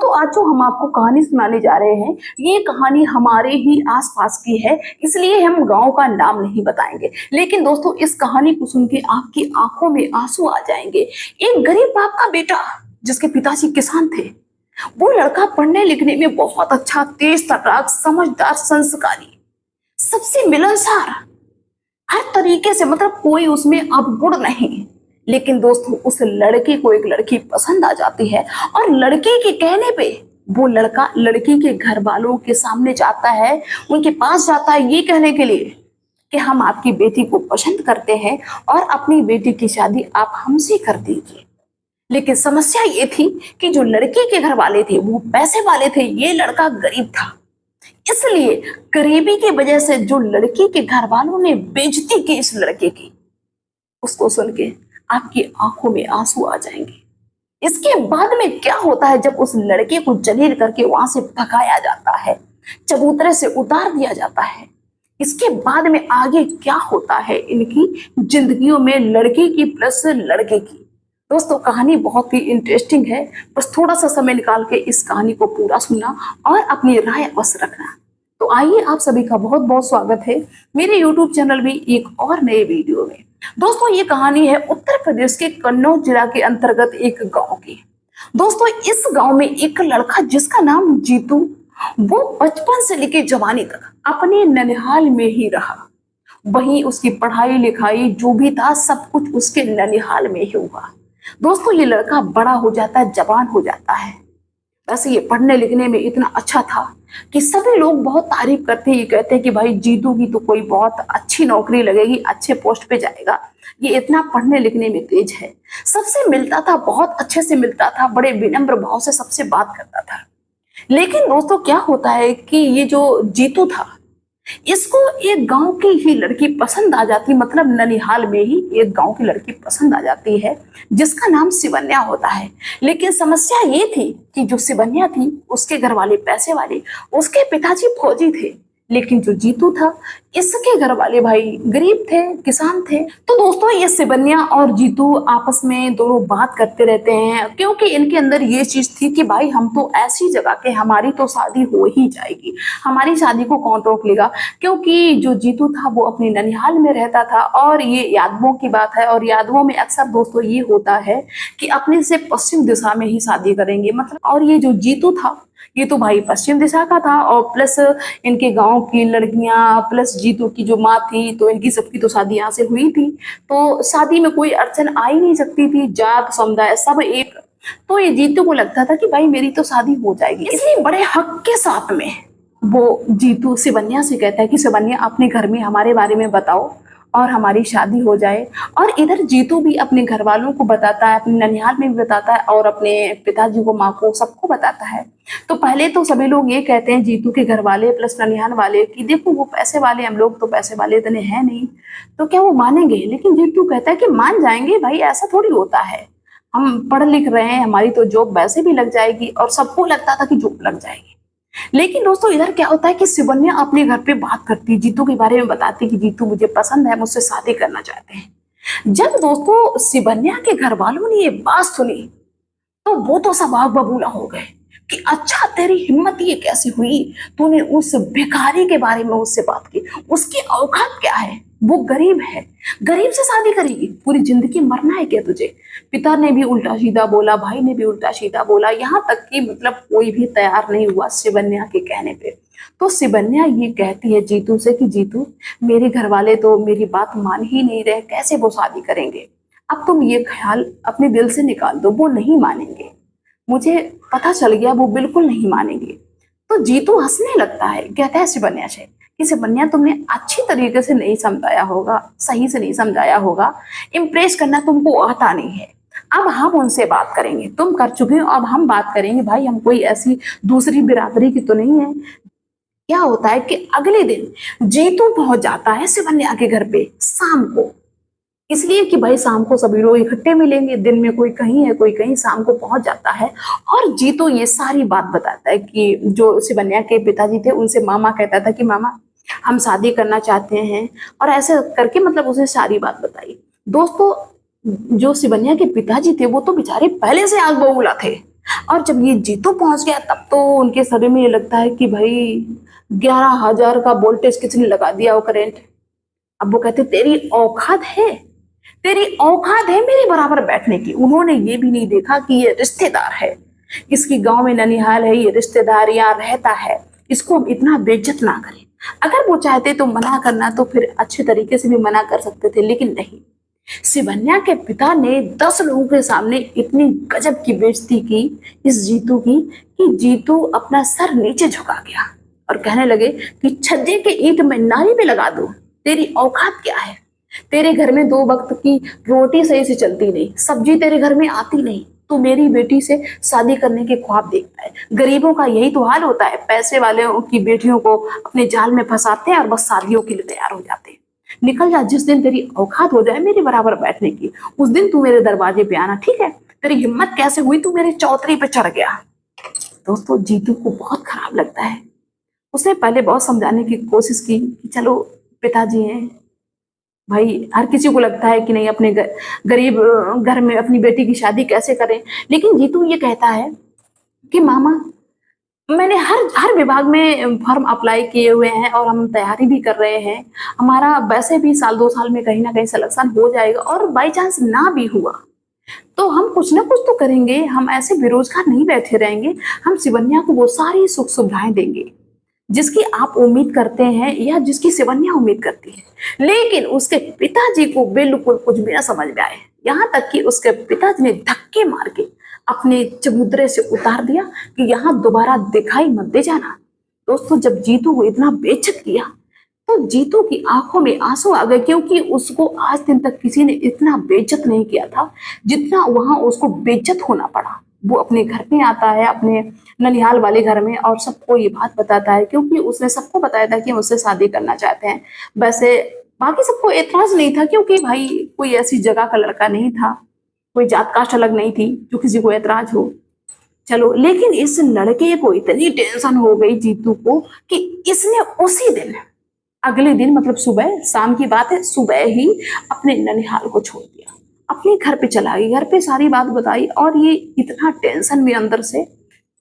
दोस्तों आज जो हम आपको कहानी सुनाने जा रहे हैं, ये कहानी हमारे ही आसपास की है, इसलिए हम गांव का नाम नहीं बताएंगे। लेकिन दोस्तों इस कहानी को सुन के आपकी आंखों में आंसू आ जाएंगे। एक गरीब बाप का बेटा जिसके पिताजी किसान थे, वो लड़का पढ़ने लिखने में बहुत अच्छा, तेज तर्राक, समझदार, संस्कारी, सबसे मिलनसार, हर तरीके से, मतलब कोई उसमें अवगुण नहीं। लेकिन दोस्तों उस लड़के को एक लड़की पसंद आ जाती है और लड़के के कहने पे वो लड़का लड़की के घर वालों के सामने जाता है, उनके पास जाता है ये कहने के लिए कि हम आपकी बेटी को पसंद करते हैं और अपनी बेटी की शादी आप हमसे कर दीजिए। लेकिन समस्या ये थी कि जो लड़के के घर वाले थे वो पैसे वाले थे, ये लड़का गरीब था। इसलिए गरीबी की वजह से जो लड़की के घर वालों ने बेइज्जती की इस लड़के की, उसको सुन के आपकी आंखों में आंसू आ जाएंगे। इसके बाद में क्या होता है, जब उस लड़के को जलील करके वहां से भगाया जाता है, चबूतरे से उतार दिया जाता है, इसके बाद में आगे क्या होता है इनकी जिंदगियों में, लड़के की प्लस लड़के की। दोस्तों कहानी बहुत ही इंटरेस्टिंग है, बस थोड़ा सा समय निकाल के इस कहानी को पूरा सुनना और अपनी राय अवश्य रखना। तो आइए, आप सभी का बहुत बहुत स्वागत है मेरे YouTube चैनल में एक और नए वीडियो में। दोस्तों ये कहानी है उत्तर प्रदेश के कन्नौज जिला के अंतर्गत एक गांव की। दोस्तों इस गांव में एक लड़का जिसका नाम जीतू, वो बचपन से लेकर जवानी तक अपने ननिहाल में ही रहा। वहीं उसकी पढ़ाई लिखाई जो भी था सब कुछ उसके ननिहाल में ही हुआ। दोस्तों ये लड़का बड़ा हो जाता है, जवान हो जाता है। वैसे ये पढ़ने लिखने में इतना अच्छा था कि सभी लोग बहुत तारीफ करते हैं, ये कहते हैं कि भाई जीतू की तो कोई बहुत अच्छी नौकरी लगेगी, अच्छे पोस्ट पे जाएगा, ये इतना पढ़ने लिखने में तेज है। सबसे मिलता था, बहुत अच्छे से मिलता था, बड़े विनम्र भाव से सबसे बात करता था। लेकिन दोस्तों क्या होता है कि ये जो जीतू था, इसको एक गांव की ही लड़की पसंद आ जाती, मतलब ननिहाल में ही एक गांव की लड़की पसंद आ जाती है जिसका नाम शिवन्या होता है। लेकिन समस्या ये थी कि जो शिवन्या थी उसके घर वाले पैसे वाले, उसके पिताजी फौजी थे। लेकिन जो जीतू था इसके घर वाले भाई गरीब थे, किसान थे। तो दोस्तों ये शिवन्या और जीतू आपस में दोनों बात करते रहते हैं, क्योंकि इनके अंदर ये चीज थी कि भाई हम तो ऐसी जगह के, हमारी तो शादी हो ही जाएगी, हमारी शादी को कौन रोक लेगा। क्योंकि जो जीतू था वो अपने ननिहाल में रहता था और ये यादवों की बात है, और यादवों में अक्सर दोस्तों ये होता है कि अपने से पश्चिम दिशा में ही शादी करेंगे, मतलब। और ये जो जीतू था ये तो भाई पश्चिम दिशा का था, और प्लस इनके गांव की लड़कियां प्लस जीतू की जो माँ थी, तो इनकी सबकी तो शादी यहाँ से हुई थी। तो शादी में कोई अड़चन आ ही नहीं सकती थी, जात समुदाय सब एक। तो ये जीतू को लगता था कि भाई मेरी तो शादी हो जाएगी, इसलिए बड़े हक के साथ में वो जीतू शिवन्या से कहता है कि शिवन्या अपने घर में हमारे बारे में बताओ और हमारी शादी हो जाए। और इधर जीतू भी अपने घर वालों को बताता है, अपने ननिहाल में भी बताता है और अपने पिताजी को, माँ को, सबको बताता है। तो पहले तो सभी लोग ये कहते हैं, जीतू के घर वाले प्लस ननिहाल वाले, कि देखो वो पैसे वाले, हम लोग तो पैसे वाले इतने हैं नहीं, तो क्या वो मानेंगे। लेकिन जीतू कहता है कि मान जाएंगे भाई, ऐसा थोड़ी होता है, हम पढ़ लिख रहे हैं, हमारी तो जॉब वैसे भी लग जाएगी। और सबको लगता था कि जॉब लग जाएगी। लेकिन दोस्तों इधर क्या होता है कि शिवन्या अपने घर पे बात करती, जीतू के बारे में बताती कि जीतू मुझे पसंद है, मुझसे शादी करना चाहते हैं। जब दोस्तों शिवन्या के घर वालों ने ये बात सुनी तो वो तो सब आग बबूला हो गए कि अच्छा तेरी हिम्मत ये कैसे हुई, तूने उस भिखारी के बारे में उससे बात की, उसकी औकात क्या है, वो गरीब है, गरीब से शादी करेगी, पूरी जिंदगी मरना है क्या तुझे। पिता ने भी उल्टा सीधा बोला, भाई ने भी उल्टा सीधा बोला, यहाँ तक कि मतलब कोई भी तैयार नहीं हुआ शिवन्या के कहने पे। तो शिवन्या ये कहती है जीतू से कि जीतू मेरे घर वाले तो मेरी बात मान ही नहीं रहे, कैसे वो शादी करेंगे। अब तुम ये ख्याल अपने दिल से निकाल दो, वो नहीं मानेंगे, मुझे पता चल गया वो बिल्कुल नहीं मानेंगे। तो जीतू हंसने लगता है, कहता है शिवन्या से कि शिवन्या तुमने अच्छी तरीके से नहीं समझाया होगा, सही से नहीं समझाया होगा, इम्प्रेस करना तुमको आता नहीं है। अब हम उनसे बात करेंगे, तुम कर चुके हो, अब हम बात करेंगे। भाई हम कोई ऐसी दूसरी बिरादरी की तो नहीं है। क्या होता है कि अगले दिन जीतू पहुंच जाता है शिवन्या के घर पे शाम को, इसलिए कि भाई शाम को सभी लोग इकट्ठे मिलेंगे, दिन में कोई कहीं है कोई कहीं, शाम को पहुंच जाता है। और जीतू ये सारी बात बताता है कि जो शिवन्या के पिताजी थे उनसे, मामा कहता था कि मामा हम शादी करना चाहते हैं, और ऐसे करके मतलब उसे सारी बात बताई। दोस्तों जो शिवन्या के पिताजी थे वो तो बेचारे पहले से आग बबूला थे, और जब ये जीतू पहुंच गया तब तो उनके शरीर में ये लगता है कि भाई 11,000 का वोल्टेज किसने लगा दिया वो करंट। अब वो कहते तेरी औकात है, तेरी औकात है मेरे बराबर बैठने की। उन्होंने ये भी नहीं देखा कि ये रिश्तेदार है, इसकी गांव में ननिहाल है, ये रिश्तेदार यहाँ रहता है, इसको हम इतना बेइज्जत ना करें। अगर वो चाहते तो मना करना तो फिर अच्छे तरीके से भी मना कर सकते थे, लेकिन नहीं। शिवन्या के पिता ने 10 लोगों के सामने इतनी गजब की बेइज्जती की इस जीतू की कि जीतू अपना सर नीचे झुका गया और कहने लगे कि छज्जे के ईंट में नाली में लगा दो, तेरी औकात क्या है? तेरे घर में 2 वक्त की रोटी सही से चलती नहीं, सब्जी तेरे घर में आती नहीं, तू मेरी बेटी से शादी करने के ख्वाब देखता है। गरीबों का यही तो हाल होता है, पैसे वाले की बेटियों को अपने जाल में फंसाते हैं और बस शादियों के लिए तैयार हो जाते हैं। निकल जा, जिस दिन तेरी औकात हो जाए मेरे बराबर बैठने की, उस दिन तू मेरे दरवाजे पे आना, ठीक है? तेरी हिम्मत कैसे हुई, तू मेरे चौतरी पे चढ़ गया। दोस्तों जीतू को बहुत खराब लगता है। उसने पहले बहुत समझाने की कोशिश की कि चलो पिताजी हैं भाई, हर किसी को लगता है कि नहीं अपने गरीब घर में अपनी बेटी की शादी कैसे करें, लेकिन जीतू ये कहता है कि मामा मैंने हर विभाग में फॉर्म अप्लाई किए हुए हैं और हम तैयारी भी कर रहे हैं। हमारा वैसे भी साल 2 साल में कहीं ना कहीं सिलेक्शन हो जाएगा, और बाई चांस ना भी हुआ तो हम कुछ ना कुछ तो करेंगे, हम ऐसे बेरोजगार नहीं बैठे रहेंगे। हम शिवन्या को वो सारी सुख सुविधाएं देंगे जिसकी आप उम्मीद करते हैं या जिसकी शिवन्या उम्मीद करती है। लेकिन उसके पिताजी को बिल्कुल कुछ भी ना समझ में आए, यहाँ तक कि उसके पिताजी ने धक्के मार के अपने चबूतरे से उतार दिया कि यहाँ दोबारा दिखाई मत दे जाना। दोस्तों जब जीतू को इतना बेइज्जत किया तो जीतू की आंखों में आंसू आ गए, क्योंकि उसको आज दिन तक किसी ने इतना बेइज्जत नहीं किया था जितना वहां उसको बेइज्जत होना पड़ा। वो अपने घर में आता है, अपने ननिहाल वाले घर में, और सबको ये बात बताता है, क्योंकि उसने सबको बताया था कि हम उससे शादी करना चाहते हैं। वैसे बाकी सबको एतराज नहीं था, क्योंकि भाई कोई ऐसी जगह का लड़का नहीं था, कोई जात कास्ट अलग नहीं थी जो किसी को एतराज हो। चलो, लेकिन इस लड़के को इतनी टेंशन हो गई जीतू को कि इसने उसी दिन, अगले दिन मतलब सुबह, शाम की बात है, सुबह ही अपने ननिहाल को छोड़ दिया, अपने घर पे चला गई, घर पे सारी बात बताई। और ये इतना टेंशन में अंदर से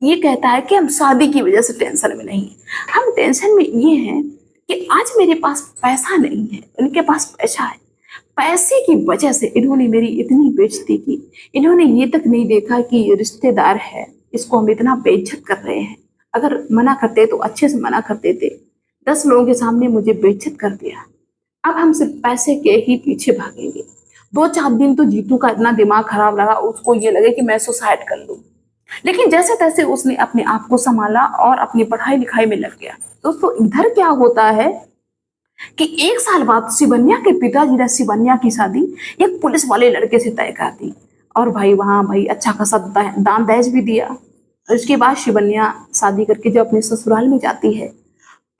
ये कहता है कि हम शादी की वजह से टेंशन में नहीं, हम टेंशन में ये हैं कि आज मेरे पास पैसा नहीं है, इनके पास पैसा है, पैसे की वजह से इन्होंने मेरी इतनी बेइज्जती की। इन्होंने ये तक नहीं देखा कि ये रिश्तेदार है, इसको हम इतना बेइज्जत कर रहे हैं। अगर मना करते तो अच्छे से मना करते थे, 10 लोगों के सामने मुझे बेइज्जत कर दिया। अब हम सिर्फ पैसे के ही पीछे भागेंगे। 2-4 दिन तो जीतू का इतना दिमाग खराब लगा, उसको ये लगे कि मैं सुसाइड कर लूं, लेकिन जैसे तैसे उसने अपने आप को संभाला और अपनी पढ़ाई लिखाई में लग गया। दोस्तों इधर क्या होता है कि 1 साल बाद शिवन्या के पिताजी ने शिवन्या की शादी एक पुलिस वाले लड़के से तय कर दी, और भाई वहां भाई अच्छा खासा दान दहेज भी दिया। और इसके बाद शिवन्या शादी करके जब अपने ससुराल में जाती है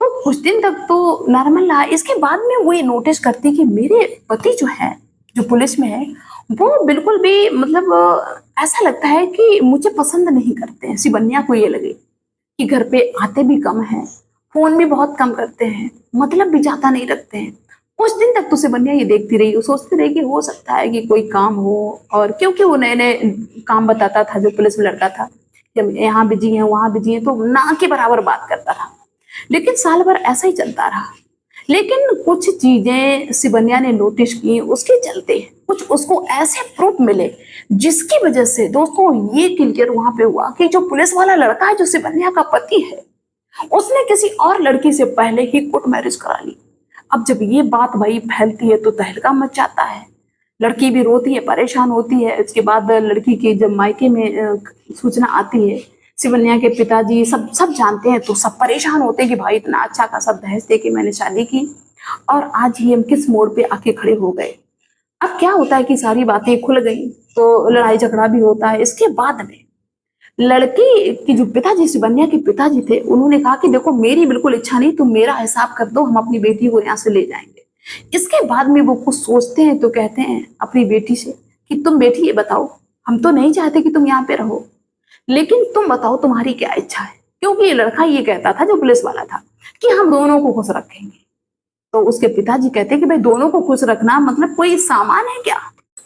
तो कुछ दिन तक तो नॉर्मल रहा। इसके बाद में वो ये नोटिस करती कि मेरे पति जो है, जो पुलिस में है, वो बिल्कुल भी मतलब ऐसा लगता है कि मुझे पसंद नहीं करते हैं। शिवन्या को ये लगे कि घर पे आते भी कम हैं, फोन भी बहुत कम करते हैं, मतलब भी ज्यादा नहीं रखते हैं। कुछ दिन तक तो शिवन्या ये देखती रही, वो सोचती रही कि हो सकता है कि कोई काम हो, और क्योंकि वो नए नए काम बताता था, जो पुलिस में लड़का था, जब यहाँ बिजी है वहां बिजी है, तो ना के बराबर बात करता था। लेकिन साल भर ऐसा ही चलता रहा। लेकिन कुछ चीजें शिवन्या ने नोटिस की, उसके चलते कुछ उसको ऐसे प्रूफ मिले जिसकी वजह से दोस्तों ये क्लियर वहां पे हुआ कि जो पुलिस वाला लड़का है, जो शिवन्या का पति है, उसने किसी और लड़की से पहले ही कोर्ट मैरिज करा ली। अब जब ये बात भाई फैलती है तो तहलका मच जाता है, लड़की भी रोती है, परेशान होती है। इसके बाद लड़की की जब मायके में सूचना आती है, शिवन्या के पिताजी सब जानते हैं, तो सब परेशान होते हैं कि भाई इतना अच्छा खासा दहेज दे के मैंने शादी की और आज ये हम किस मोड़ पे आके खड़े हो गए। अब क्या होता है कि सारी बातें खुल गई तो लड़ाई झगड़ा भी होता है। इसके बाद में लड़की की जो पिताजी, शिवन्या के पिताजी थे, उन्होंने कहा कि देखो मेरी बिल्कुल इच्छा नहीं, तुम मेरा हिसाब कर दो, हम अपनी बेटी को यहाँ से ले जाएंगे। इसके बाद में वो कुछ सोचते हैं तो कहते हैं अपनी बेटी से कि तुम बेटी ये बताओ, हम तो नहीं चाहते कि तुम यहाँ पे रहो, लेकिन तुम बताओ तुम्हारी क्या इच्छा है। क्योंकि ये लड़का ये कहता था, जो पुलिस वाला था, कि हम दोनों को खुश रखेंगे। तो उसके पिताजी कहते कि भाई दोनों को खुश रखना मतलब कोई सामान है क्या,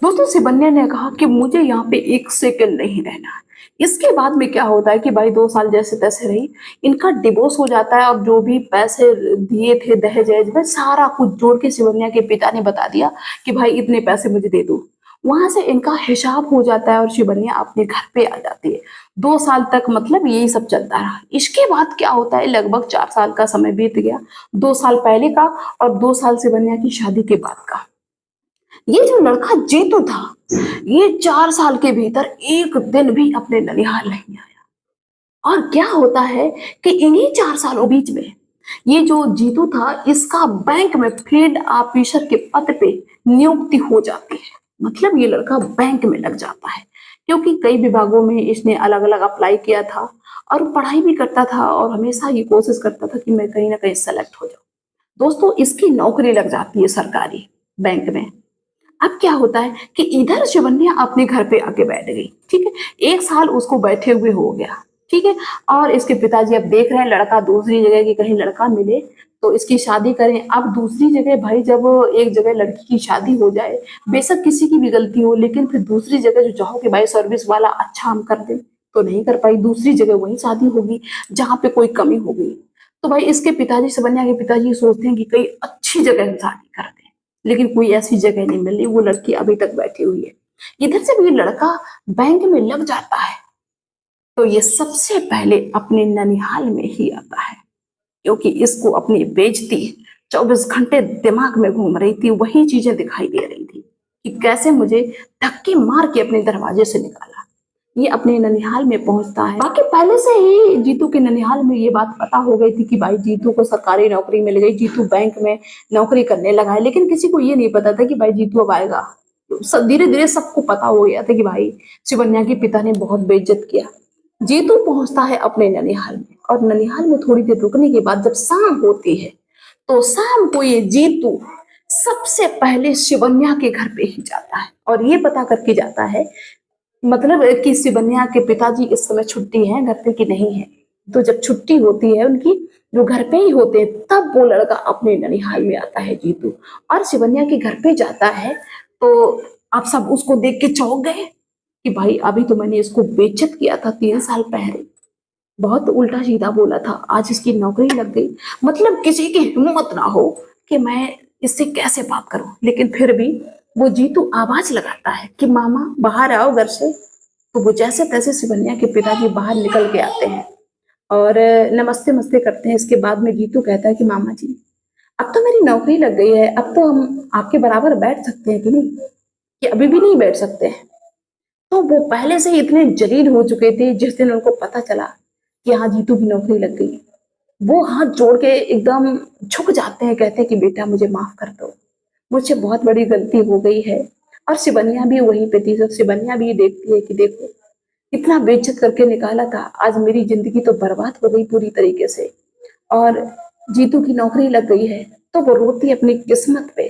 दोस्तों शिवन्या ने कहा कि मुझे यहाँ पे एक सेकंड नहीं रहना है। इसके बाद में क्या होता है कि भाई 2 साल जैसे तैसे रही, इनका डिवोर्स हो जाता है और जो भी पैसे दिए थे दहेज वहेज में सारा कुछ जोड़ के शिवन्या के पिता ने बता दिया कि भाई इतने पैसे मुझे दे दो। वहां से इनका हिसाब हो जाता है और शिवन्या अपने घर पे आ जाती है। 2 साल तक मतलब यही सब चलता रहा। इसके बाद क्या होता है, लगभग 4 साल का समय बीत गया। 2 साल पहले का और 2 साल शिवन्या की शादी के बाद का। ये जो लड़का जीतू था, ये 4 साल के भीतर एक दिन भी अपने ननिहाल नहीं आया। और क्या होता है कि इन्हीं 4 सालों बीच में ये जो जीतू था, इसका बैंक में फील्ड ऑफिसर के पद पे नियुक्ति हो जाती है। मतलब ये लड़का बैंक में लग जाता है, क्योंकि कई विभागों में इसने अलग अलग अप्लाई किया था और पढ़ाई भी करता था और हमेशा ये कोशिश करता था कि मैं कहीं ना कहीं सेलेक्ट हो जाऊं। दोस्तों इसकी नौकरी लग जाती है सरकारी बैंक में। अब क्या होता है कि इधर शिवन्या अपने घर पे आके बैठ गई। ठीक है, 1 साल उसको बैठे हुए हो गया। ठीक है, और इसके पिताजी अब देख रहे हैं लड़का दूसरी जगह की कहीं लड़का मिले तो इसकी शादी करें। अब दूसरी जगह भाई जब एक जगह लड़की की शादी हो जाए, बेशक किसी की भी गलती हो, लेकिन फिर दूसरी जगह जो चाहो कि भाई सर्विस वाला अच्छा हम कर दें, तो नहीं कर पाई। दूसरी जगह वही शादी होगी जहां पे कोई कमी हो गई। तो भाई इसके पिताजी, शिवन्या के पिताजी सोचते हैं कि कहीं अच्छी जगह हम शादी कर दें, लेकिन कोई ऐसी जगह नहीं मिल रही। वो लड़की अभी तक बैठी हुई है। इधर से भी लड़का बैंक में लग जाता है तो ये सबसे पहले अपने ननिहाल में ही आता है, क्योंकि इसको अपनी बेइज्जती 24 घंटे दिमाग में घूम रही थी। वही चीजें दिखाई दे रही थी कि कैसे मुझे धक्के मार के अपने दरवाजे से निकाला। ये अपने ननिहाल में पहुंचता है। बाकी पहले से ही जीतू के ननिहाल में ये बात पता हो गई थी कि भाई जीतू को सरकारी नौकरी मिल गई, जीतू बैंक में नौकरी करने लगा है। लेकिन किसी को ये नहीं पता था कि भाई जीतू अब आएगा। धीरे धीरे सबको पता हो गया था कि भाई शिवन्या के पिता ने बहुत बेइज्जत किया। जीतू पहुंचता है अपने ननिहाल में और ननिहाल में थोड़ी देर रुकने के बाद जब शाम होती है तो शाम को ये जीतू सबसे पहले शिवन्या के घर पे ही जाता है और ये पता करके जाता है, मतलब कि शिवन्या के पिताजी इस समय छुट्टी है, घर पे की नहीं है। तो जब छुट्टी होती है उनकी, जो घर पे ही होते हैं, तब वो लड़का अपने ननिहाल में आता है जीतू और शिवन्या के घर पे जाता है। तो आप सब उसको देख के चौंक गए कि भाई अभी तो मैंने इसको बेइज्जत किया था 3 साल पहले, बहुत उल्टा सीधा बोला था, आज इसकी नौकरी लग गई। मतलब किसी की हिम्मत ना हो कि मैं इससे कैसे बात करूं। लेकिन फिर भी वो जीतू आवाज लगाता है कि मामा बाहर आओ घर से। तो वो जैसे तैसे शिवन्या के पिताजी बाहर निकल के आते हैं और नमस्ते मस्ते करते हैं। इसके बाद में जीतू कहता है कि मामा जी अब तो मेरी नौकरी लग गई है, अब तो हम आपके बराबर बैठ सकते हैं कि नहीं, कि अभी भी नहीं बैठ सकते हैं। तो वो पहले से ही इतने जलील हो चुके थे, जिस दिन उनको पता चला कि हाँ जीतू की नौकरी लग गई, वो हाथ जोड़ के एकदम झुक जाते हैं, कहते हैं कि बेटा मुझे माफ कर दो, मुझसे बहुत बड़ी गलती हो गई है। और शिवन्या भी वहीं पे थी, तो शिवन्या भी देखती है कि देखो इतना बेइज्जत करके निकाला था, आज मेरी जिंदगी तो बर्बाद हो गई पूरी तरीके से और जीतू की नौकरी लग गई है। तो वो रोती अपनी किस्मत पे।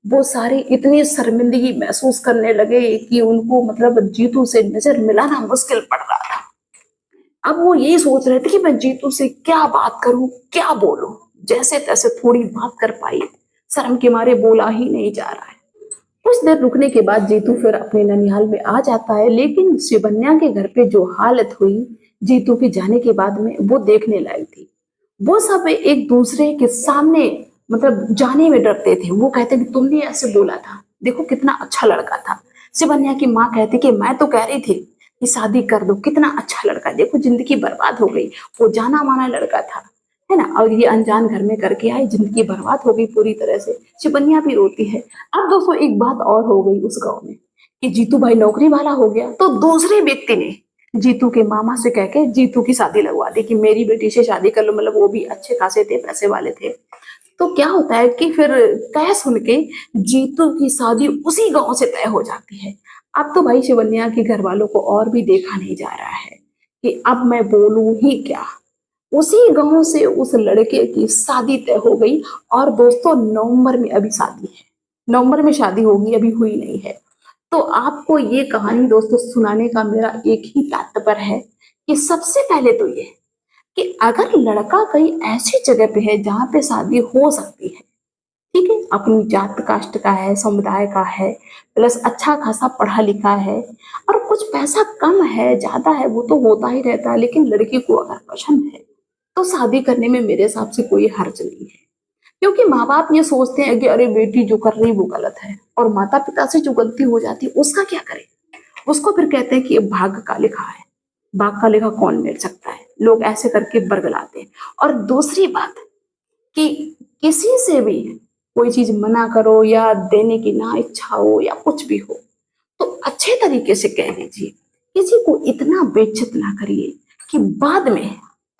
वो सारे इतनी शर्मिंदगी महसूस करने लगे कि उनको मतलब जीतू से नजर मिलाना मुश्किल पड़ रहा था। अब वो यही सोच रहे थे कि मैं जीतू से क्या बात करूं, क्या बोलूं। जैसे तैसे थोड़ी बात कर पाई, शर्म के मारे बोला ही नहीं जा रहा है। कुछ देर रुकने के बाद जीतू फिर अपने ननिहाल में आ जाता है, लेकिन शिवन्या के घर पे जो हालत हुई जीतू के जाने के बाद में, वो देखने लायक थी। वो सब एक दूसरे के सामने मतलब जाने में डरते थे। वो कहते कि तुमने ऐसे बोला था, देखो कितना अच्छा लड़का था। शिवन्या की माँ कहती कि मैं तो कह रही थी कि शादी कर दो, कितना अच्छा लड़का, देखो जिंदगी बर्बाद हो गई, वो जाना माना लड़का था, है ना, और ये अनजान घर में करके आई, जिंदगी बर्बाद हो गई पूरी तरह से। शिवन्या भी रोती है। अब दोस्तों एक बात और हो गई उस गांव में कि जीतू भाई नौकरी वाला हो गया, तो दूसरे व्यक्ति ने जीतू के मामा से कह के जीतू की शादी लगवा दी कि मेरी बेटी से शादी कर लो। मतलब वो भी अच्छे खासे थे, पैसे वाले थे। तो क्या होता है कि फिर तय सुन के जीतू की शादी उसी गांव से तय हो जाती है। अब तो भाई शिवन्या के घर वालों को और भी देखा नहीं जा रहा है कि अब मैं बोलूं ही क्या। उसी गांव से उस लड़के की शादी तय हो गई और दोस्तों नवंबर में अभी शादी है, नवंबर में शादी होगी, अभी हुई नहीं है। तो आपको ये कहानी दोस्तों सुनाने का मेरा एक ही तात्पर्य है कि सबसे पहले तो ये कि अगर लड़का कहीं ऐसी जगह पे है जहां पे शादी हो सकती है, ठीक है, अपनी जात कास्ट का है, समुदाय का है, प्लस अच्छा खासा पढ़ा लिखा है और कुछ पैसा कम है ज्यादा है वो तो होता ही रहता है, लेकिन लड़की को अगर पसंद है तो शादी करने में मेरे हिसाब से कोई हर्ज नहीं है। क्योंकि माँ बाप ये सोचते हैं कि अरे बेटी जो कर रही वो गलत है, और माता पिता से जो गलती हो जाती है उसका क्या करें। उसको फिर कहते हैं कि ये भाग्य का लिखा है, भाग का लिखा कौन मिल सकता है, लोग ऐसे करके बरगलाते हैं। और दूसरी बात कि किसी से भी कोई चीज मना करो या देने की ना इच्छा हो या कुछ भी हो तो अच्छे तरीके से कह दीजिए। किसी को इतना बेइज्जत ना करिए कि बाद में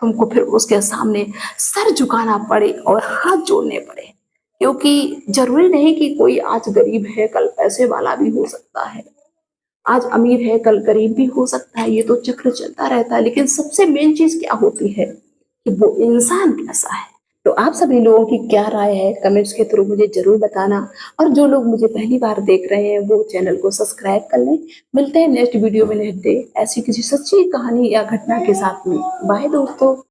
तुमको फिर उसके सामने सर झुकाना पड़े और हाथ जोड़ने पड़े। क्योंकि जरूरी नहीं कि कोई आज गरीब है कल पैसे वाला भी हो सकता है, आज अमीर है कल गरीब भी हो सकता है, ये तो चक्र चलता रहता है। लेकिन सबसे मेन चीज क्या होती है कि वो इंसान कैसा है। तो आप सभी लोगों की क्या राय है कमेंट्स के थ्रू मुझे जरूर बताना। और जो लोग मुझे पहली बार देख रहे हैं वो चैनल को सब्सक्राइब कर लें। मिलते हैं नेक्स्ट वीडियो में, नेक्स्ट डे ऐसी किसी सच्ची कहानी या घटना के साथ में। बाय दोस्तों।